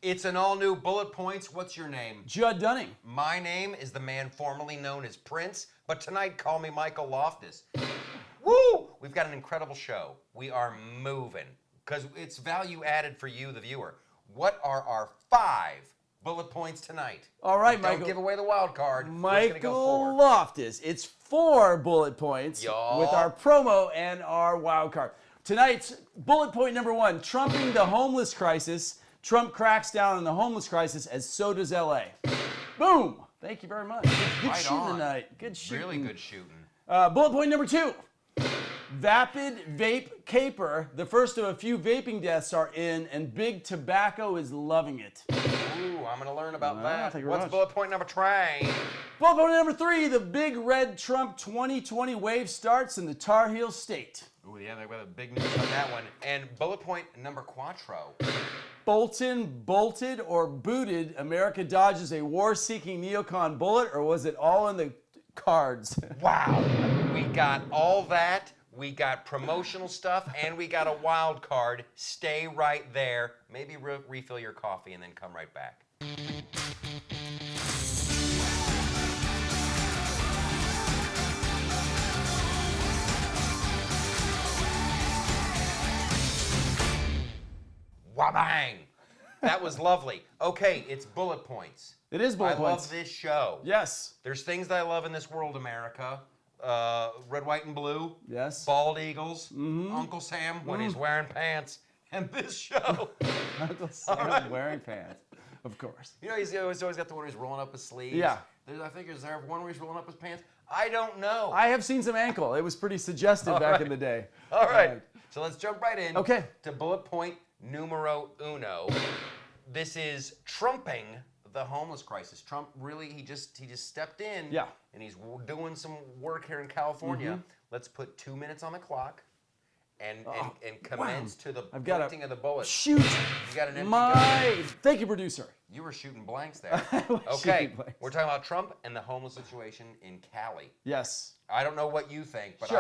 It's an all-new Bullet Points. What's your name? Judd Dunning. My name is the man formerly known as Prince, but tonight call me Michael Loftus. Woo! We've got an incredible show. We are moving because it's value added for you, the viewer. What are our 5 bullet points tonight? All right, Don't Michael. give away the wild card. Michael Loftus. It's 4 bullet points with our promo and our wild card. Tonight's bullet point number 1, trumping the homeless crisis. Trump cracks down on the homeless crisis, as so does LA. Boom! Thank you very much. Good shooting tonight. Good shooting. Really good shooting. Bullet point number 2. VAPID VAPE CAPER. The first of a few vaping deaths are in, and Big Tobacco is loving it. Ooh, I'm going to learn about that. Thank you very What's much. bullet point number 3? Bullet point number 3. The big red Trump 2020 wave starts in the Tar Heel state. Ooh, yeah, they've got big news on that one. And bullet point number 4. Bolton bolted or booted. America dodges a war-seeking neocon bullet, or was it all in the cards? Wow. We got all that. We got promotional stuff, and we got a wild card. Stay right there. Maybe refill your coffee and then come right back. Wabang! That was lovely. Okay, it's bullet points. It is bullet points. I love this show. Yes. There's things that I love in this world, America. Red, white, and blue. Yes. Bald eagles. Uncle Sam when he's wearing pants. And this show. Uncle Sam wearing pants. Of course. You know, he's always got the one where he's rolling up his sleeves. Yeah. I think is there one where he's rolling up his pants? I don't know. I have seen some ankle. It was pretty suggestive back in the day. All right. So let's jump right in. Okay. To bullet point numero 1. This is trumping the homeless crisis. Trump really, he just stepped in. Yeah. And he's doing some work here in California. Let's put 2 minutes on the clock and commence to the pointing of the bullet. Shoot. You got an empty gun. Thank you, producer. You were shooting blanks there. Okay. Okay, we're talking about Trump and the homeless situation in Cali. Yes. I don't know what you think, but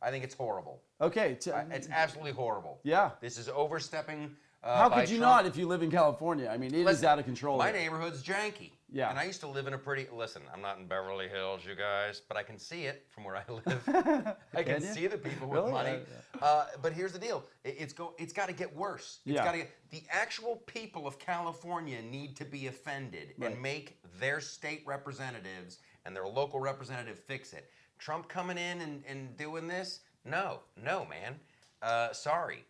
I think it's horrible. Okay. It's absolutely horrible. Yeah. This is overstepping. How by could you Trump. not if you live in California? I mean, it is out of control. My neighborhood's janky. Yeah. And I used to live in a pretty, listen, I'm not in Beverly Hills, you guys, but I can see it from where I live. I can see the people with money. But here's the deal. It's got to get worse. It's got to get, the actual people of California need to be offended and make their state representatives and their local representative fix it. Trump coming in and doing this? No, man. Sorry.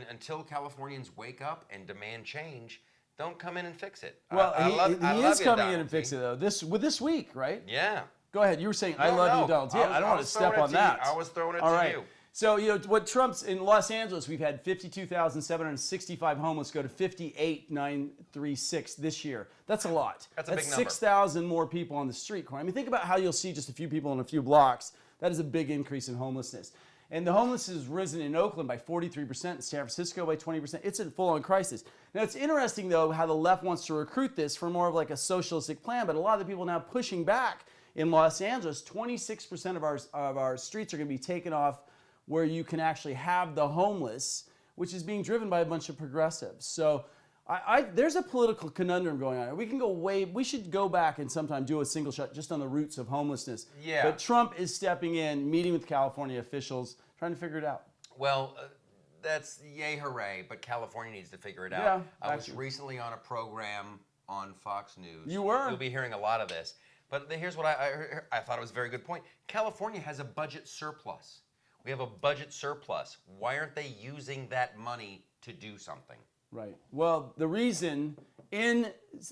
Until Californians wake up and demand change, don't come in and fix it. Well, he is coming in and fix fix it, though. This week, right? Yeah. Go ahead. You were saying, I love you, Donald. Yeah, I don't want to step on that. I was throwing it All to right. you. So, you know, what Trump's in Los Angeles, we've had 52,765 homeless go to 58,936 this year. That's a lot. That's a big number. 6,000 more people on the street corner. I mean, think about how you'll see just a few people in a few blocks. That is a big increase in homelessness. And the homeless has risen in Oakland by 43%, in San Francisco by 20%. It's a full-on crisis. Now, it's interesting, though, how the left wants to recruit this for more of like a socialistic plan, but a lot of the people now pushing back in Los Angeles, 26% of our streets are going to be taken off where you can actually have the homeless, which is being driven by a bunch of progressives. So there's a political conundrum going on. We should go back and sometime do a single shot just on the roots of homelessness. Yeah. But Trump is stepping in, meeting with California officials, trying to figure it out. Well, that's yay hooray, but California needs to figure it out. Yeah, I was recently on a program on Fox News. You were? You'll be hearing a lot of this. But here's what I thought it was a very good point. California has a budget surplus. We have a budget surplus. Why aren't they using that money to do something? Right. Well, the reason in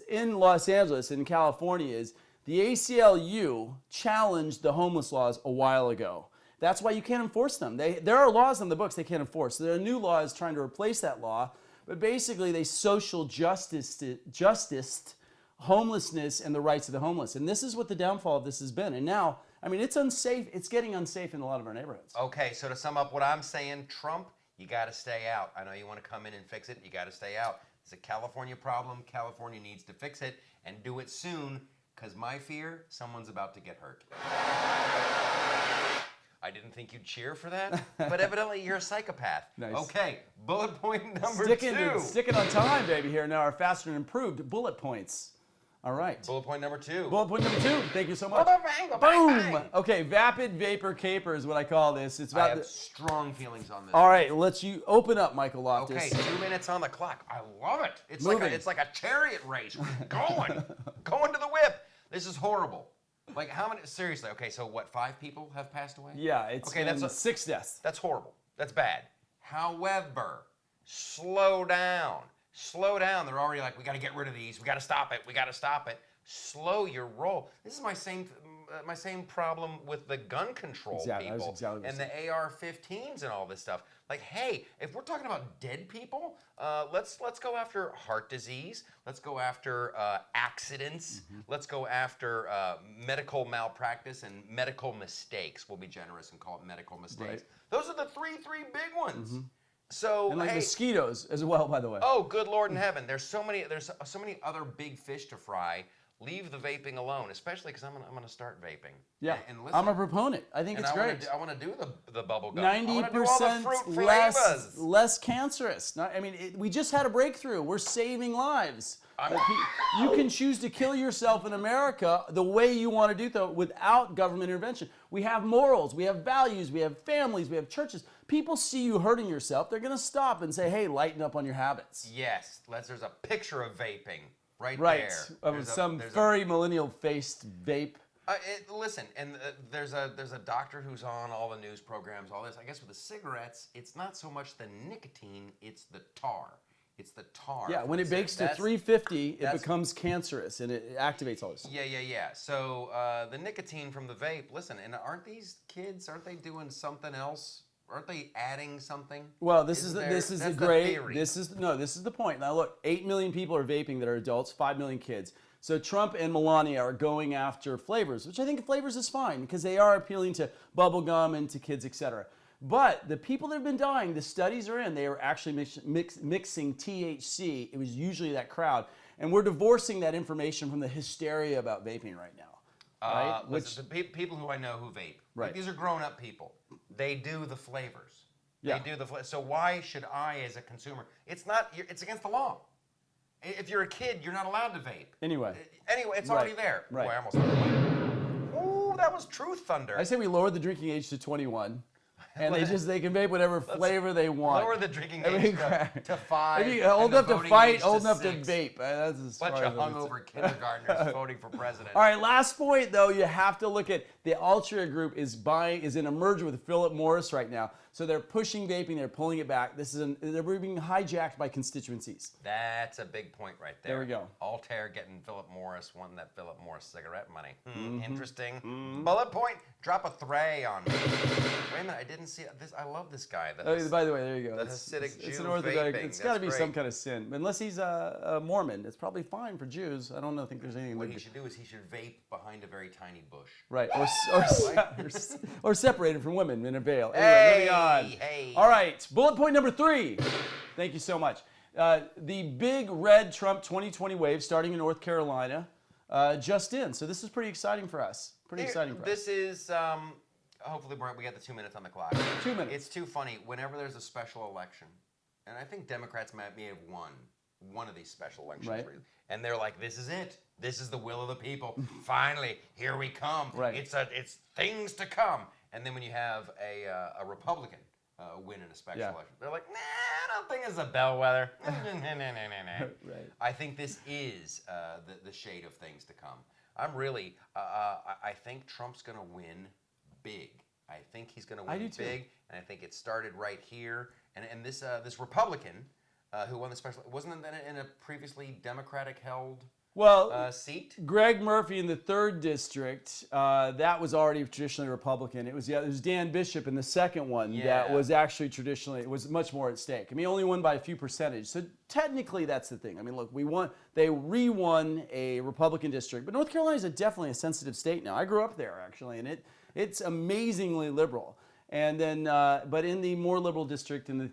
Los Angeles, in California, is the ACLU challenged the homeless laws a while ago. That's why you can't enforce them. There are laws on the books they can't enforce. There are new laws trying to replace that law, but basically they social justiced homelessness and the rights of the homeless. And this is what the downfall of this has been. And now, I mean, it's unsafe. It's getting unsafe in a lot of our neighborhoods. Okay, so to sum up what I'm saying, Trump, you got to stay out. I know you want to come in and fix it. You got to stay out. It's a California problem. California needs to fix it and do it soon, because my fear, someone's about to get hurt. I didn't think you'd cheer for that, but evidently you're a psychopath. Nice. Okay, bullet point number two. Sticking on time, baby, here. Now our faster and improved bullet points. All right. Bullet point number two. Bullet point number two. Thank you so much. Boom! Boom! Okay, VAPID VAPE CAPER is what I call this. It's about I have strong feelings on this. All right, let's you open up, Michael Loftus. Okay, 2 minutes on the clock. I love it. It's Moving. it's like a chariot race. We're going to the whip. This is horrible. Like how many? Seriously. Okay, so what? 5 people have passed away. Yeah, it's okay. That's 6 deaths. That's horrible. That's bad. However, slow down. Slow down. They're already like, we got to get rid of these. We got to stop it. We got to stop it. Slow your roll. This is my same problem with the gun control people and the AR-15s and all this stuff. Like, hey, if we're talking about dead people, let's go after heart disease. Let's go after accidents. Let's go after medical malpractice and medical mistakes. We'll be generous and call it medical mistakes. Right. Those are the three big ones. So and like hey, mosquitoes as well, by the way. Oh, good Lord in heaven! There's so many other big fish to fry. Leave the vaping alone, especially because I'm gonna start vaping. Yeah, and listen, I'm a proponent. I think it's great. I want to do the bubble gum. 90% less cancerous. We just had a breakthrough. We're saving lives. You can choose to kill yourself in America the way you want to do so without government intervention. We have morals, we have values, we have families, we have churches. People see you hurting yourself, they're going to stop and say, hey, lighten up on your habits. Yes, there's a picture of vaping right there. Of some furry millennial-faced vape. Listen, and there's a doctor who's on all the news programs, all this. I guess with the cigarettes, it's not so much the nicotine, it's the tar. It's the tar. Yeah, when it bakes to 350, it becomes cancerous and it activates all this. Yeah. So the nicotine from the vape, listen, and aren't these kids, aren't they doing something else? Aren't they adding something? Well, this is the point. Now look, 8 million people are vaping that are adults, 5 million kids. So Trump and Melania are going after flavors, which I think flavors is fine because they are appealing to bubblegum and to kids, etc. But the people that have been dying, the studies are in, they are actually mixing THC. It was usually that crowd. And we're divorcing that information from the hysteria about vaping right now. Right? Listen, the people who I know who vape, right. Like, these are grown-up people. They do the flavors. Yeah. They do the flavors. So why should I, as a consumer, it's against the law. If you're a kid, you're not allowed to vape. Anyway, it's already there. Right. Boy, I almost threw Ooh, that was truth thunder. I say we lower the drinking age to 21. And they can vape whatever flavor they want. Lower the drinking age to 5. Maybe old enough to fight, old enough to vape. That's as bunch of hungover kindergartners voting for president. All right, last point though, you have to look at the Altria Group is in a merger with Philip Morris right now. So they're pushing vaping, they're pulling it back. They're being hijacked by constituencies. That's a big point right there. There we go. Altair getting Philip Morris, wanting that Philip Morris cigarette money. Interesting. Bullet point, drop a three on me. Wait a minute, I didn't see this. I love this guy. By the way, there you go. The Hasidic Jew it's an Orthodox. vaping. It's got to be some kind of sin. Unless he's a Mormon. It's probably fine for Jews. I don't think there's anything. What he should do is he should vape behind a very tiny bush. Right, or separated from women in a veil. Anyway, moving on. Hey. All right, bullet point number 3. Thank you so much. The big red Trump 2020 wave starting in North Carolina just in. So this is pretty exciting for us. This is, hopefully we got the 2 minutes on the clock. 2 minutes. It's too funny. Whenever there's a special election, and I think Democrats may have won one of these special elections. Right. And they're like, this is it. This is the will of the people. Finally, here we come. Right. It's things to come. And then when you have a Republican win in a special election, they're like, nah, I don't think it's a bellwether. Right. I think this is the shade of things to come. I'm really, I think Trump's going to win big. I think he's going to win big, and I think it started right here. And this Republican who won the special, wasn't that in a previously Democratic held seat? Greg Murphy in the 3rd district, that was already traditionally Republican. It was Dan Bishop in the second one that was actually traditionally, it was much more at stake. I mean, only won by a few percentage. So technically that's the thing. I mean, look, they re-won a Republican district, but North Carolina is definitely a sensitive state now. I grew up there actually, and it's amazingly liberal. And then, but in the more liberal district, in the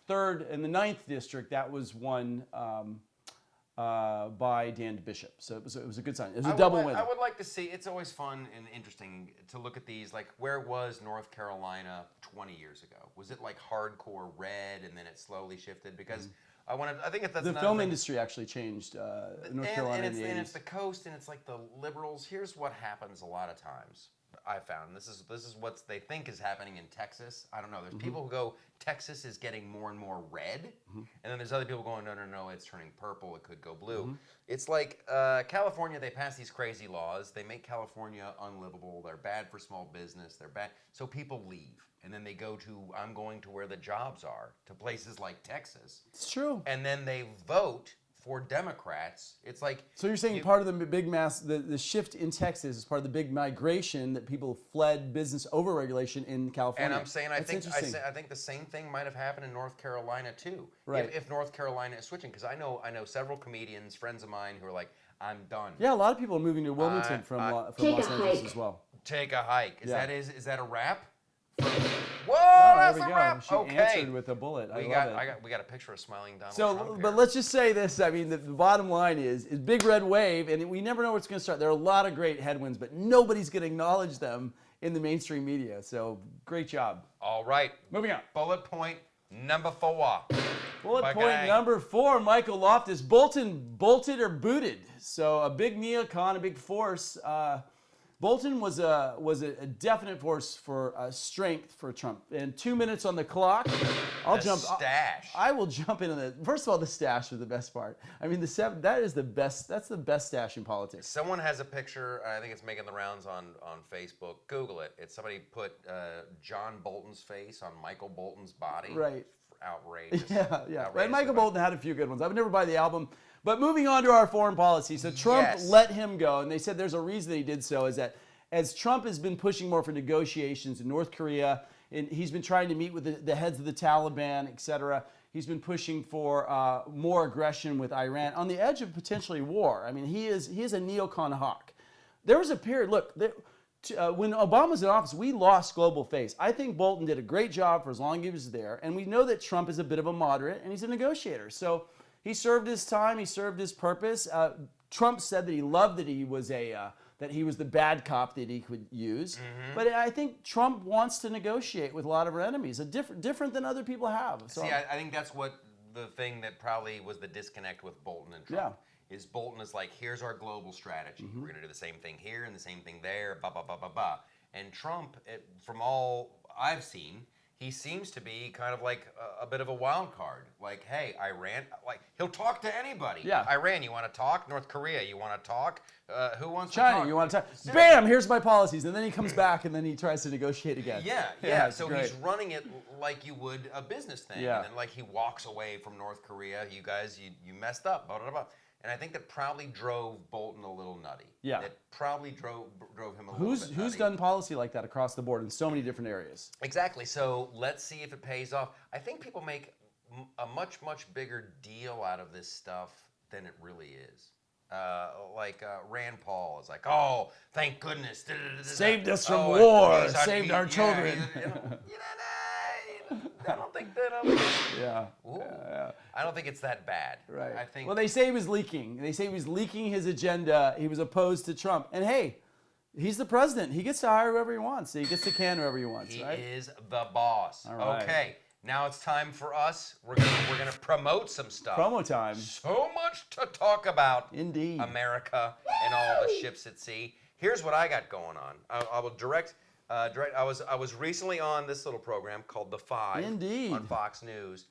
3rd and the 9th district, that was one by Dan Bishop. So it was a good sign. It was a double win. I would like to see, it's always fun and interesting to look at these, like where was North Carolina 20 years ago? Was it like hardcore red and then it slowly shifted? Because I think if that's the film industry actually changed North Carolina in the 80s. And it's the coast and it's like the liberals. Here's what happens a lot of times. I found this is what they think is happening in Texas. I don't know. There's people who go, Texas is getting more and more red, and then there's other people going, no, it's turning purple. It could go blue. It's like California. They pass these crazy laws. They make California unlivable. They're bad for small business. They're bad, so people leave, and then they go to I'm going to where the jobs are, to places like Texas. It's true. And then they vote for Democrats. It's like, so you're saying part of the big mass, the shift in Texas is part of the big migration that people fled business overregulation in California. And I'm saying I think the same thing might have happened in North Carolina too. Right. If North Carolina is switching, because I know several comedians, friends of mine, who are like, I'm done. Yeah, a lot of people are moving to Wilmington from Los Angeles as well. Take a hike. Is that a wrap? Whoa, oh, that's there we a go. wrap. She answered with a bullet. We got a picture of smiling Donald Trump here. But let's just say this. I mean, the bottom line is big red wave, and we never know where it's going to start. There are a lot of great headwinds, but nobody's going to acknowledge them in the mainstream media. So great job. All right. Moving on. Bullet point number 4. Bullet point number 4, Michael Loftus. Bolton bolted or booted. So a big neocon, a big force. Bolton was a definite force for strength for Trump. And 2 minutes on the clock, Stash. I will jump in on the. First of all, the stash was the best part. I mean, that is the best. That's the best stash in politics. Someone has a picture. I think it's making the rounds on Facebook. Google it. It's somebody put John Bolton's face on Michael Bolton's body. Right. Outrageous. Yeah. Outrageous. And Michael Bolton had a few good ones. I would never buy the album. But moving on to our foreign policy. So Trump let him go, and they said there's a reason that he did so, is that as Trump has been pushing more for negotiations in North Korea, and he's been trying to meet with the heads of the Taliban, etc. He's been pushing for more aggression with Iran on the edge of potentially war. I mean, he is a neocon hawk. There was a period, look, when Obama was in office, we lost global face. I think Bolton did a great job for as long as he was there, and we know that Trump is a bit of a moderate, and he's a negotiator. So he served his time. He served his purpose. Trump said that he loved that he was the bad cop that he could use. But I think Trump wants to negotiate with a lot of our enemies, different than other people have. So, see, I think that's what the thing that probably was the disconnect with Bolton and Trump. Is Bolton is like, here's our global strategy. We're going to do the same thing here and the same thing there, blah, blah, blah, blah, blah. And Trump, from all I've seen, he seems to be kind of like a bit of a wild card. Like, hey, Iran, like, he'll talk to anybody. Yeah. Iran, you want to talk? North Korea, you want to talk? Who wants China, to talk? you want to talk? Bam, here's my policies. And then he comes back and then he tries to negotiate again. Yeah. So he's running it like you would a business thing. Yeah. And then like he walks away from North Korea. You guys, you messed up, blah, blah, blah. And I think that probably drove Bolton a little nutty. Yeah. It probably drove him a little bit nutty. Who's done policy like that across the board in so many different areas? Exactly. So let's see if it pays off. I think people make a much, much bigger deal out of this stuff than it really is. Rand Paul is like, oh, thank goodness. Saved us from war. Saved our children. I don't think that. I don't think it's that bad. Right. I think. Well, they say he was leaking. They say he was leaking his agenda. He was opposed to Trump. And hey, he's the president. He gets to hire whoever he wants. He gets to can whoever he wants. He right? is the boss. All right. Okay. Now it's time for us. We're gonna promote some stuff. Promo time. So much to talk about. Indeed. America and all the ships at sea. Here's what I got going on. I will direct. I was recently on this little program called TheFive. Indeed. On Fox News.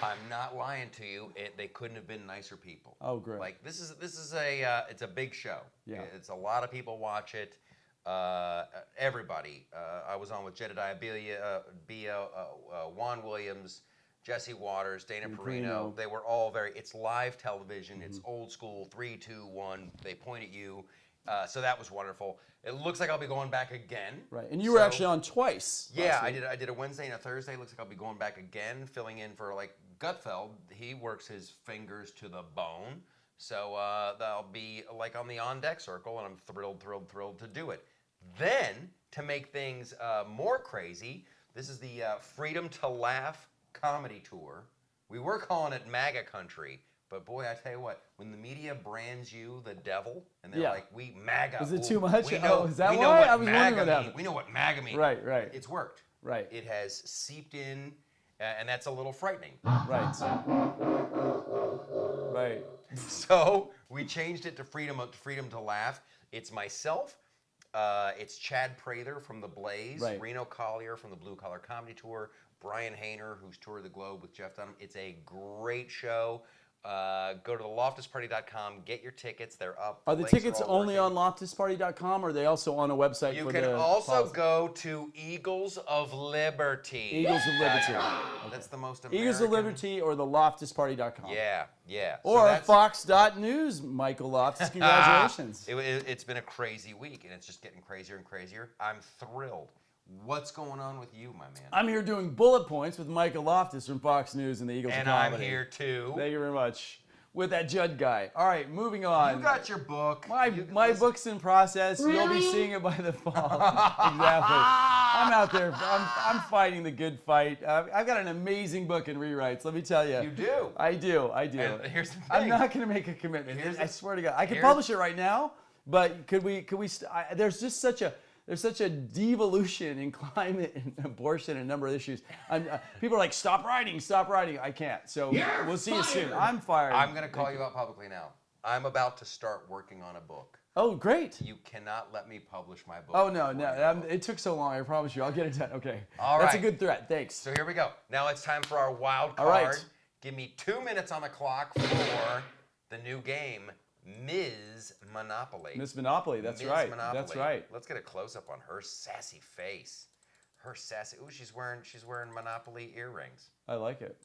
I'm not lying to you. They couldn't have been nicer people. Oh, great. Like this is it's a big show. Yeah. It's a lot of people watch it. Everybody. I was on with Jedediah Juan Williams, Jesse Waters, Dana Perino. They were all it's live television. It's old school, 3, 2, 1. They point at you. So that was wonderful. It looks like I'll be going back again. Right, and you were actually on twice. Yeah, I did a Wednesday and a Thursday. Looks like I'll be going back again, filling in for Gutfeld. He works his fingers to the bone. So that'll be on the on-deck circle, and I'm thrilled to do it. Then, to make things more crazy, this is the Freedom to Laugh comedy tour. We were calling it MAGA country, but boy, I tell you what, when the media brands you the devil, and they're like, we MAGA. Was it too much? We know, is that we know why? what I was wondering MAGA what means. happened. We know what MAGA means. Right. It's worked. Right. It has seeped in, and that's a little frightening. Right. Right. So we changed it to freedom to laugh. It's myself. It's Chad Prather from The Blaze, Reno Collier from the Blue Collar Comedy Tour, Brian Hayner, who's toured the globe with Jeff Dunham. It's a great show. Go to loftusparty.com, get your tickets. They're up. Are the tickets only on loftusparty.com, or are they also on a website you for can the also go to Eagles of Liberty. Eagles of Liberty. Okay. That's the most American. Eagles of Liberty or the loftusparty.com. Yeah. Or Fox.News, Michael Loftus. Congratulations. It's been a crazy week, and it's just getting crazier and crazier. I'm thrilled. What's going on with you, my man? I'm here doing bullet points with Michael Loftus from Fox News and the Eagles of Comedy. And I'm here too. Thank you very much. With that Judd guy. All right, moving on. You got your book. My book's in process. Really? You'll be seeing it by the fall. Exactly. I'm out there. I'm fighting the good fight. I've got an amazing book in rewrites. Let me tell you. You do. I do. And here's the thing. I'm not going to make a commitment. I swear to God. I could publish it right now, but could we? There's just such a devolution in climate and abortion and a number of issues. People are like, stop writing. I can't. So we'll see you soon. I'm fired. I'm going to call you out publicly now. I'm about to start working on a book. Oh, great. You cannot let me publish my book. Oh, no. It took so long. I promise you. I'll get it done. Okay. All right. That's a good threat. Thanks. So here we go. Now it's time for our wild card. All right. Give me 2 minutes on the clock for the new game, Ms. Monopoly. Miss Monopoly, that's Ms. right. Monopoly. That's right. Let's get a close up on her sassy face. Ooh, she's wearing Monopoly earrings. I like it.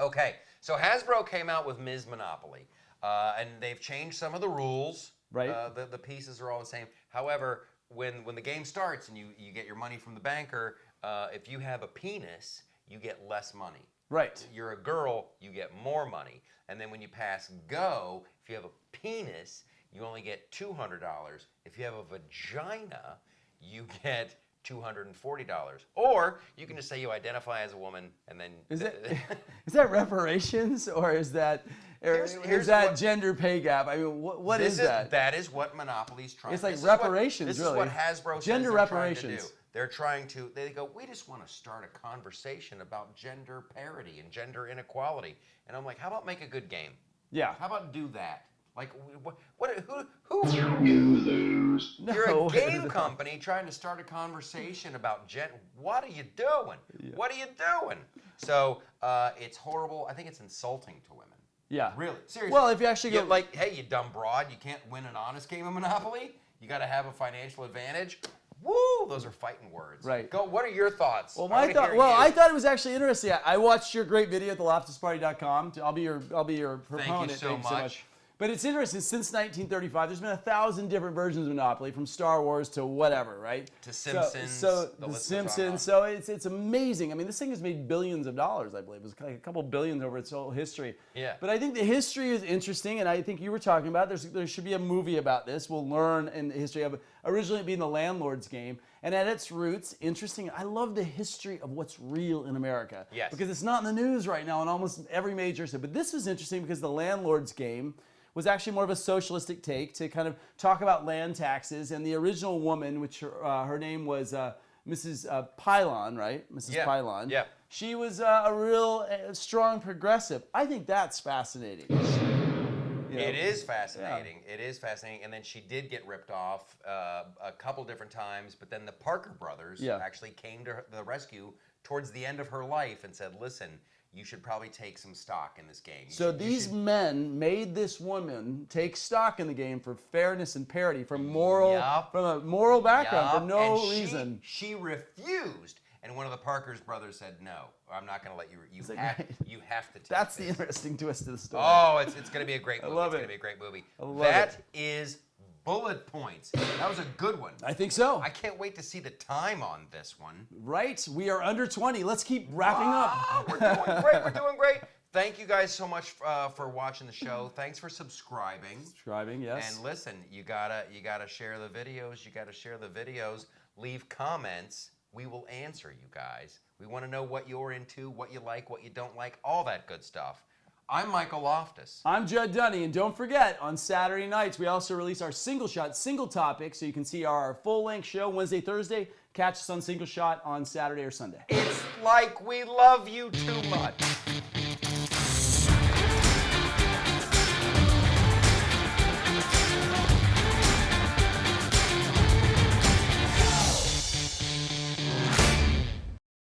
Okay, so Hasbro came out with Ms. Monopoly, and they've changed some of the rules. Right. The pieces are all the same. However, when the game starts and you get your money from the banker, if you have a penis, you get less money. Right. You're a girl, you get more money. And then when you pass go, if you have a penis, you only get $200. If you have a vagina, you get $240. Or you can just say you identify as a woman, and then is that reparations, or is that gender pay gap? I mean, what is that? That is what Monopoly's trying. It's like reparations, this really. This is what Hasbro gender says reparations. They're trying to. They go, we just want to start a conversation about gender parity and gender inequality. And I'm like, how about make a good game? Yeah. How about do that? Like, who? You lose. No. You're a game company trying to start a conversation about What are you doing? Yeah. What are you doing? So it's horrible. I think it's insulting to women. Yeah. Really? Seriously. Well, if you actually go like, hey, you dumb broad, you can't win an honest game of Monopoly. You got to have a financial advantage. Woo! Those are fighting words. Right. Go. What are your thoughts? Well, I thought it was actually interesting. I watched your great video at theloftusparty.com. I'll be your proponent. Thank you so much. But it's interesting. Since 1935, there's been 1,000 different versions of Monopoly, from Star Wars to whatever, right? To Simpsons. So the Simpsons. So it's amazing. I mean, this thing has made billions of dollars, I believe. It was like a couple billion over its whole history. Yeah. But I think the history is interesting, and I think you were talking about there should be a movie about this. We'll learn in the history of it. Originally being the landlord's game. And at its roots, interesting, I love the history of what's real in America. Yes. Because it's not in the news right now in almost every major city. But this was interesting because the landlord's game was actually more of a socialistic take to kind of talk about land taxes. And the original woman, which her name was Mrs. Pylon, right? Mrs. Pylon. Yeah. She was a real strong progressive. I think that's fascinating. It is fascinating. Yeah. It is fascinating. And then she did get ripped off a couple different times, but then the Parker brothers actually came to the rescue towards the end of her life and said, listen, you should probably take some stock in this game. So these men made this woman take stock in the game for fairness and parity, from a moral background, for no reason. She refused. And one of the Parker's brothers said, no, I'm not going to let you. You have to take That's this. The interesting twist to the story. Oh, it's going to be a great movie. I love it's going to be a great movie. I love that is Bullet Points. That was a good one. I think so. I can't wait to see the time on this one. Right. We are under 20. Let's keep wrapping up. We're doing great. We're doing great. Thank you guys so much for watching the show. Thanks for subscribing. Yes. And listen, you gotta share the videos. You gotta share the videos. Leave comments. We will answer you guys. We want to know what you're into, what you like, what you don't like, all that good stuff. I'm Michael Loftus. I'm Judd Dunny, and don't forget, on Saturday nights, we also release our Single Shot, Single Topic, so you can see our full-length show Wednesday, Thursday. Catch us on Single Shot on Saturday or Sunday. It's like we love you too much.